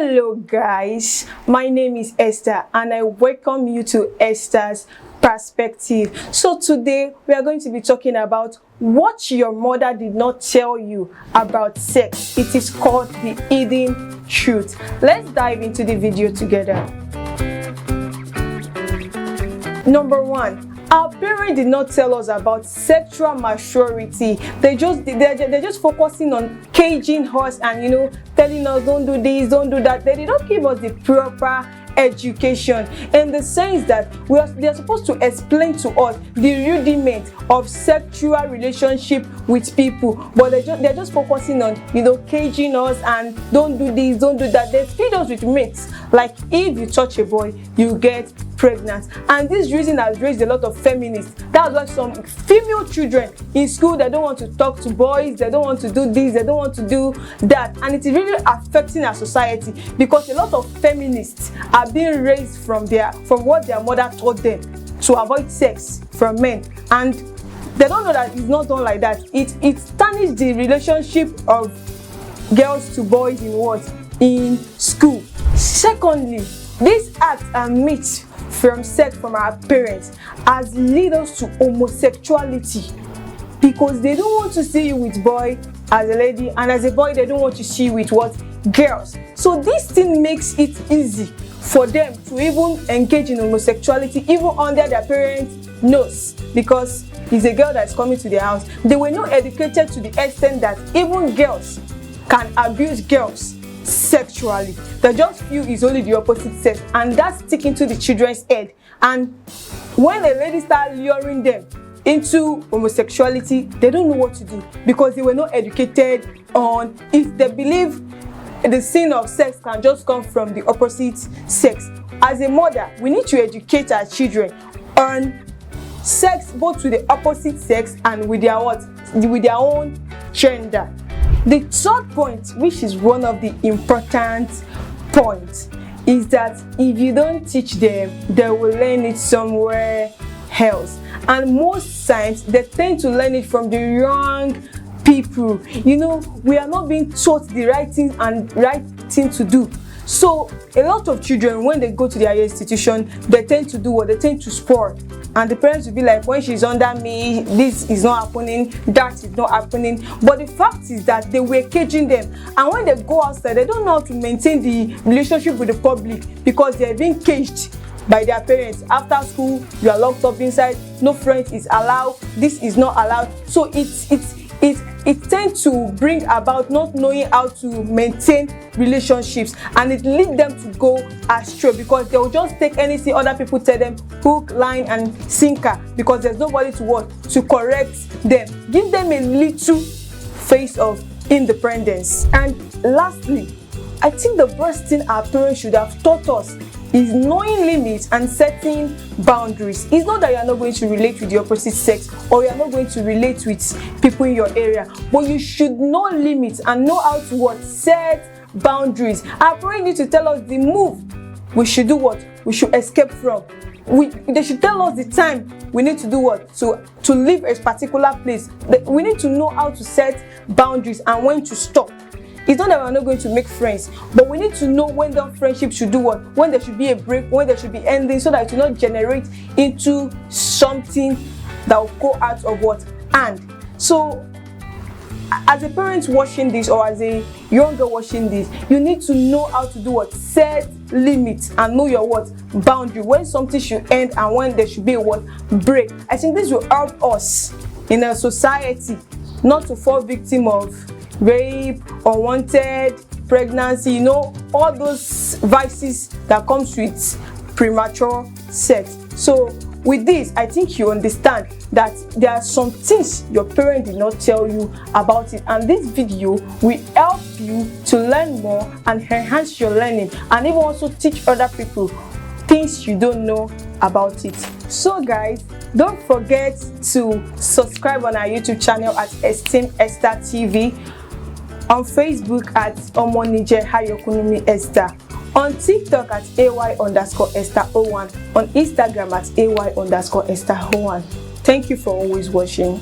Hello guys, my name is Esther and I welcome you to Esther's Perspective. So today we are going to be talking about what your mother did not tell you about sex. It is called the hidden truth. Let's dive into the video together. Number 1. Our parents did not tell us about sexual maturity. They're just focusing on caging us and telling us don't do this, don't do that. They did not give us the proper education in the sense that they are supposed to explain to us the rudiment of sexual relationship with people, but they're just focusing on caging us and don't do this, don't do that. They feed us with myths like if you touch a boy you get pregnant, and this reason has raised a lot of feminists. That's why some female children in school, they don't want to talk to boys, they don't want to do this, they don't want to do that, and it is really affecting our society because a lot of feminists are being raised from what their mother taught them to avoid sex from men, and they don't know that it's not done like that. It tarnishes the relationship of girls to boys in school. Secondly, these acts and myths from sex from our parents has led us to homosexuality because they don't want to see you with boy as a lady, and as a boy they don't want to see you with girls. So this thing makes it easy for them to even engage in homosexuality even under their parents' nose, because it's a girl that's coming to their house. They were not educated to the extent that even girls can abuse girls sexually. They just feel it's only the opposite sex, and that's sticking to the children's head. And when a lady starts luring them into homosexuality, they don't know what to do because they were not educated on if they believe the sin of sex can just come from the opposite sex. As a mother, we need to educate our children on sex both with the opposite sex and with their own gender. The third point, which is one of the important points, is that if you don't teach them, they will learn it somewhere else. And most times, they tend to learn it from the wrong people. We are not being taught the right thing and right thing to do. So a lot of children, when they go to their institution, they tend to do what? They tend to spoil. And the parents will be like, when she's under me, this is not happening, that is not happening. But the fact is that they were caging them. And when they go outside, they don't know how to maintain the relationship with the public because they're being caged by their parents. After school, you are locked up inside, no friends is allowed, this is not allowed. So it tends to bring about not knowing how to maintain relationships, and it leads them to go astray because they will just take anything other people tell them, hook, line and sinker, because there's nobody to correct them. Give them a little face of independence. And lastly, I think the first thing our parents should have taught us is knowing limits and setting boundaries. It's not that you are not going to relate with the opposite sex or you are not going to relate with people in your area, but you should know limits and know how to set boundaries. Our parents need to tell us the move we should do, what we should escape from. They should tell us the time we need to do what to leave a particular place. We need to know how to set boundaries and when to stop. It's not that we're not going to make friends, but we need to know when the friendship should do what, when there should be a break, when there should be ending, so that it will not generate into something that will go out of hand. So as a parent watching this or as a younger watching this, you need to know how to do set limits and know your boundary, when something should end and when there should be a break. I think this will help us in a society not to fall victim of rape, unwanted pregnancy, all those vices that comes with premature sex. So with this, I think you understand that there are some things your parent did not tell you about it, and this video will help you to learn more and enhance your learning, and even also teach other people things you don't know about it. So guys, don't forget to subscribe on our YouTube channel at Esteem Esther TV, on Facebook at Omonije Hayokunumi Esther, on TikTok at AY_Esther01, on Instagram at AY_Esther01. Thank you for always watching.